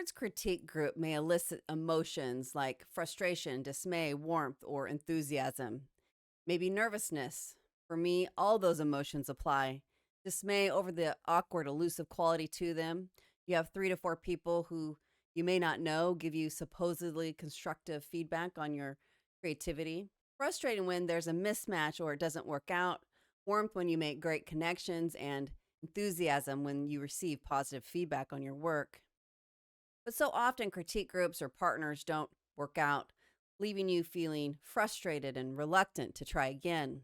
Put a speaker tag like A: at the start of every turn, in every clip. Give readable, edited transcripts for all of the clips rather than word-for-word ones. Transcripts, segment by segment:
A: word's critique group may elicit emotions like frustration, dismay, warmth, or enthusiasm. Maybe nervousness. For me, all those emotions apply. Dismay over the awkward, elusive quality to them. You have 3 to 4 people who you may not know give you supposedly constructive feedback on your creativity. Frustrating when there's a mismatch or it doesn't work out. Warmth when you make great connections, and enthusiasm when you receive positive feedback on your work. But so often, critique groups or partners don't work out, leaving you feeling frustrated and reluctant to try again.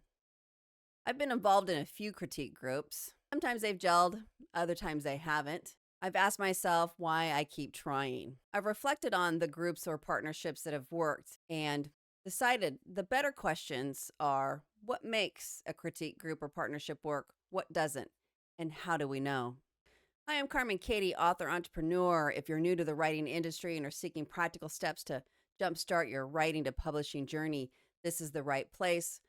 A: I've been involved in a few critique groups. Sometimes they've gelled, other times they haven't. I've asked myself why I keep trying. I've reflected on the groups or partnerships that have worked and decided the better questions are: what makes a critique group or partnership work? What doesn't? And how do we know? Hi, I'm Carmen Katie, author, entrepreneur. If you're new to the writing industry and are seeking practical steps to jumpstart your writing to publishing journey, this is the right place,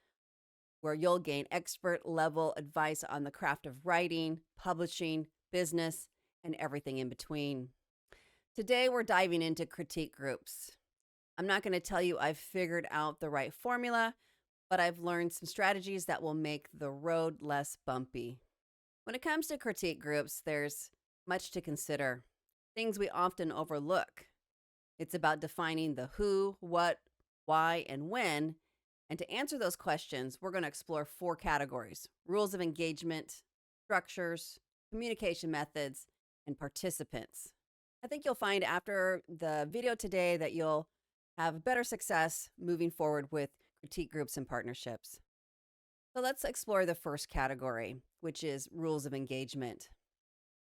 A: where you'll gain expert level advice on the craft of writing, publishing, business, and everything in between. Today, we're diving into critique groups. I'm not going to tell you I've figured out the right formula, but I've learned some strategies that will make the road less bumpy. When it comes to critique groups, there's much to consider, things we often overlook. It's about defining the who, what, why, and when. And to answer those questions, we're going to explore 4 categories: rules of engagement, structures, communication methods, and participants. I think you'll find after the video today that you'll have better success moving forward with critique groups and partnerships. So let's explore the first category, which is rules of engagement.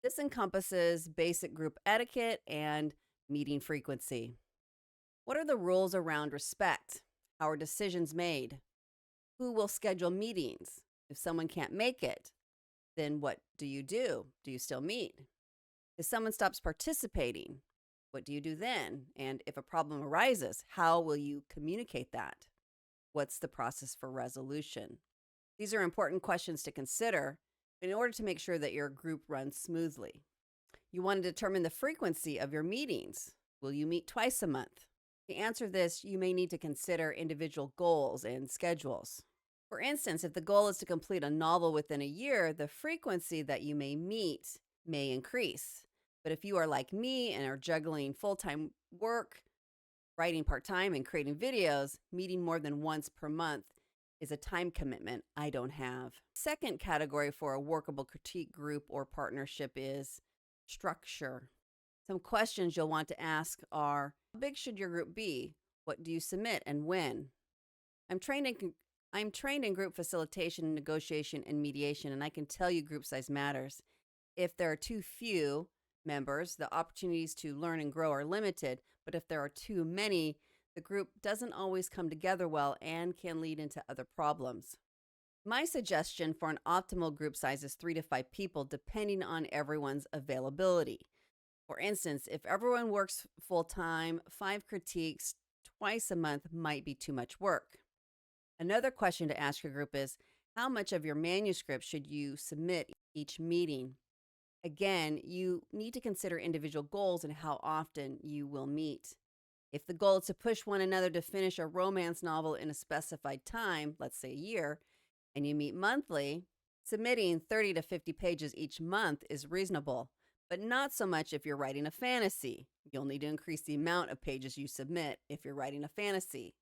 A: This encompasses basic group etiquette and meeting frequency. What are the rules around respect? How are decisions made? Who will schedule meetings? If someone can't make it, then what do you do? Do you still meet? If someone stops participating, what do you do then? And if a problem arises, how will you communicate that? What's the process for resolution? These are important questions to consider in order to make sure that your group runs smoothly. You want to determine the frequency of your meetings. Will you meet twice a month? To answer this, you may need to consider individual goals and schedules. For instance, if the goal is to complete a novel within a year, the frequency that you may meet may increase. But if you are like me and are juggling full-time work, writing part-time, and creating videos, meeting more than once per month is a time commitment I don't have. Second category for a workable critique group or partnership is structure. Some questions you'll want to ask are: how big should your group be? What do you submit and when? I'm trained in group facilitation, negotiation, and mediation, and I can tell you group size matters. If there are too few members, the opportunities to learn and grow are limited, but if there are too many, the group doesn't always come together well and can lead into other problems. My suggestion for an optimal group size is 3 to 5 people, depending on everyone's availability. For instance, if everyone works full-time, 5 critiques twice a month might be too much work. Another question to ask your group is: how much of your manuscript should you submit each meeting? Again, you need to consider individual goals and how often you will meet. If the goal is to push one another to finish a romance novel in a specified time, let's say a year, and you meet monthly, submitting 30 to 50 pages each month is reasonable, but not so much if you're writing a fantasy. You'll need to increase the amount of pages you submit if you're writing a fantasy.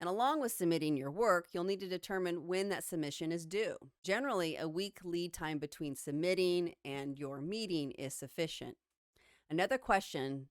A: And along with submitting your work, you'll need to determine when that submission is due. Generally, a week lead time between submitting and your meeting is sufficient. Another question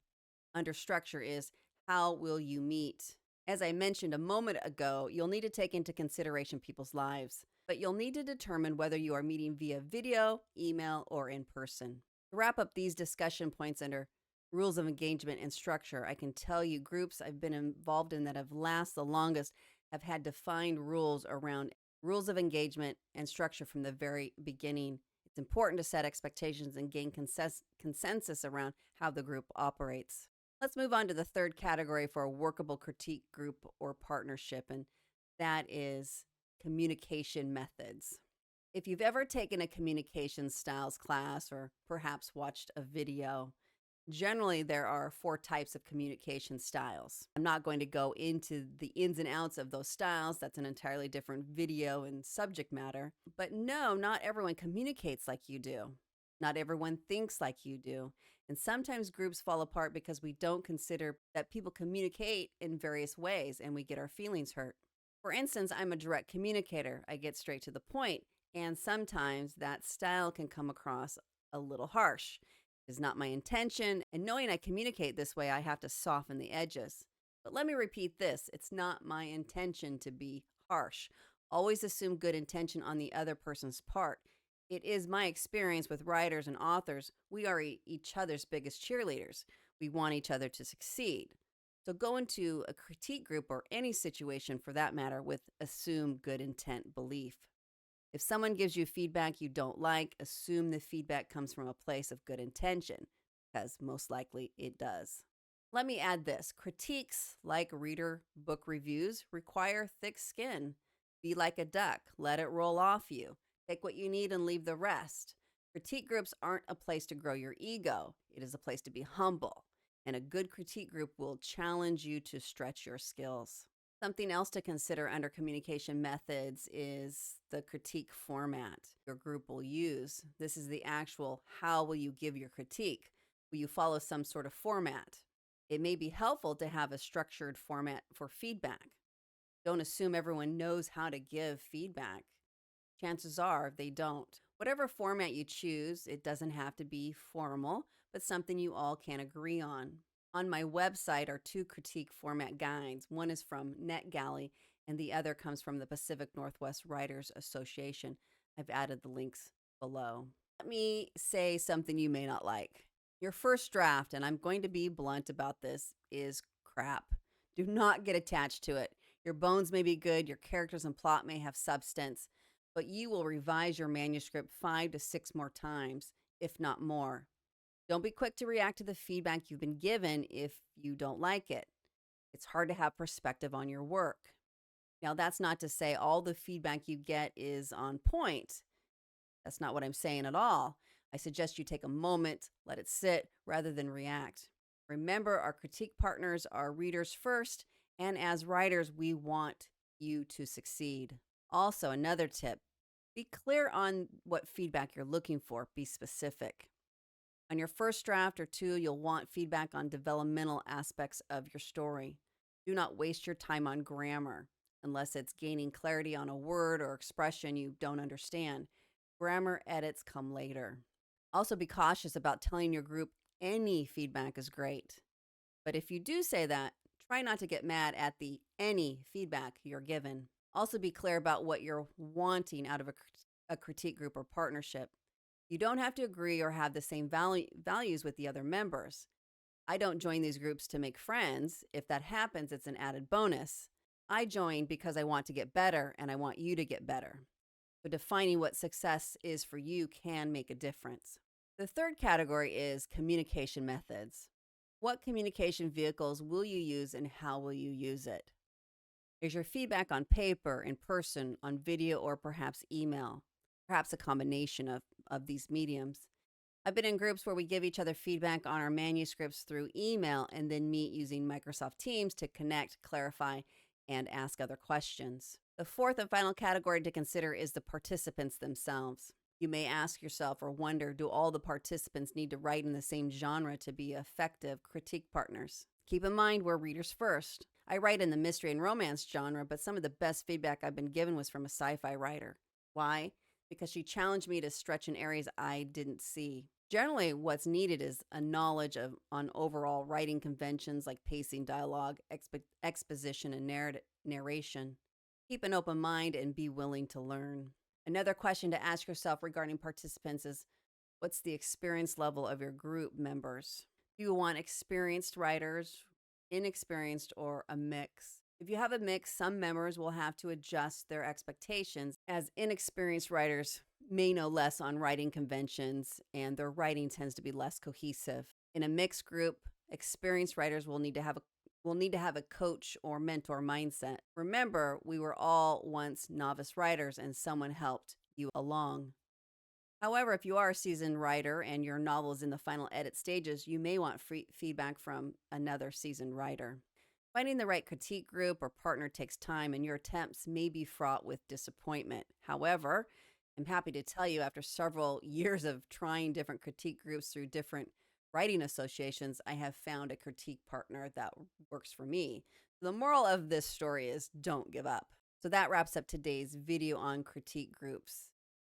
A: under structure is: how will you meet? As I mentioned a moment ago, you'll need to take into consideration people's lives, but you'll need to determine whether you are meeting via video, email, or in person. To wrap up these discussion points under rules of engagement and structure, I can tell you groups I've been involved in that have lasted the longest have had defined rules around rules of engagement and structure from the very beginning. It's important to set expectations and gain consensus around how the group operates. Let's move on to the third category for a workable critique group or partnership, and that is communication methods. If you've ever taken a communication styles class or perhaps watched a video, Generally, there are 4 types of communication styles. I'm not going to go into the ins and outs of those styles. That's an entirely different video and subject matter. But no, not everyone communicates like you do. Not everyone thinks like you do. And sometimes groups fall apart because we don't consider that people communicate in various ways and we get our feelings hurt. For instance, I'm a direct communicator. I get straight to the point, and sometimes that style can come across a little harsh. Is not my intention, and knowing I communicate this way, I have to soften the edges. But let me repeat this, it's not my intention to be harsh. Always assume good intention on the other person's part. It is my experience with writers and authors, we are each other's biggest cheerleaders. We want each other to succeed. So go into a critique group or any situation for that matter with assume good intent belief. If someone gives you feedback you don't like, assume the feedback comes from a place of good intention, because most likely it does. Let me add this. Critiques, like reader book reviews, require thick skin. Be like a duck. Let it roll off you. Take what you need and leave the rest. Critique groups aren't a place to grow your ego. It is a place to be humble. And a good critique group will challenge you to stretch your skills. Something else to consider under communication methods is the critique format your group will use. This is the actual how will you give your critique? Will you follow some sort of format? It may be helpful to have a structured format for feedback. Don't assume everyone knows how to give feedback. Chances are they don't. Whatever format you choose, it doesn't have to be formal, but something you all can agree on. On my website are 2 critique format guides. One is from NetGalley and the other comes from the Pacific Northwest Writers Association. I've added the links below. Let me say something you may not like. Your first draft, and I'm going to be blunt about this, is crap. Do not get attached to it. Your bones may be good, your characters and plot may have substance, but you will revise your manuscript 5 to 6 more times, if not more. Don't be quick to react to the feedback you've been given if you don't like it. It's hard to have perspective on your work. Now, that's not to say all the feedback you get is on point. That's not what I'm saying at all. I suggest you take a moment, let it sit, rather than react. Remember, our critique partners are readers first, and as writers, we want you to succeed. Also, another tip, be clear on what feedback you're looking for. Be specific. On your first draft or 2, you'll want feedback on developmental aspects of your story. Do not waste your time on grammar unless it's gaining clarity on a word or expression you don't understand. Grammar edits come later. Also, be cautious about telling your group any feedback is great. But if you do say that, try not to get mad at the any feedback you're given. Also, be clear about what you're wanting out of a critique group or partnership. You don't have to agree or have the same values with the other members. I don't join these groups to make friends. If that happens, it's an added bonus. I join because I want to get better and I want you to get better. So defining what success is for you can make a difference. The third category is communication methods. What communication vehicles will you use and how will you use it? Is your feedback on paper, in person, on video, or perhaps email? Perhaps a combination of these mediums. I've been in groups where we give each other feedback on our manuscripts through email and then meet using Microsoft Teams to connect, clarify, and ask other questions. The fourth and final category to consider is the participants themselves. You may ask yourself or wonder, do all the participants need to write in the same genre to be effective critique partners? Keep in mind we're readers first. I write in the mystery and romance genre, but some of the best feedback I've been given was from a sci-fi writer. Why? Because she challenged me to stretch in areas I didn't see. Generally, what's needed is a knowledge on overall writing conventions like pacing, dialogue, exposition, and narration. Keep an open mind and be willing to learn. Another question to ask yourself regarding participants is, what's the experience level of your group members? Do you want experienced writers, inexperienced, or a mix? If you have a mix, some members will have to adjust their expectations, as inexperienced writers may know less on writing conventions and their writing tends to be less cohesive. In a mixed group, experienced writers will need to have a coach or mentor mindset. Remember, we were all once novice writers and someone helped you along. However, if you are a seasoned writer and your novel is in the final edit stages, you may want free feedback from another seasoned writer. Finding the right critique group or partner takes time, and your attempts may be fraught with disappointment. However, I'm happy to tell you, after several years of trying different critique groups through different writing associations, I have found a critique partner that works for me. The moral of this story is don't give up. So that wraps up today's video on critique groups.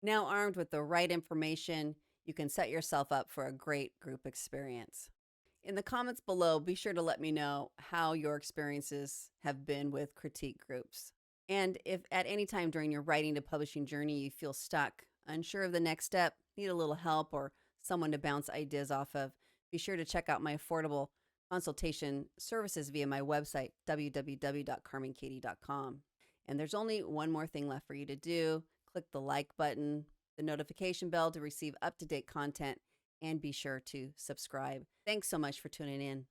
A: Now, armed with the right information, you can set yourself up for a great group experience. In the comments below, be sure to let me know how your experiences have been with critique groups. And if at any time during your writing to publishing journey you feel stuck, unsure of the next step, need a little help, or someone to bounce ideas off of, be sure to check out my affordable consultation services via my website, www.carmenkatie.com. And there's only one more thing left for you to do. Click the like button, the notification bell to receive up-to-date content, and be sure to subscribe. Thanks so much for tuning in.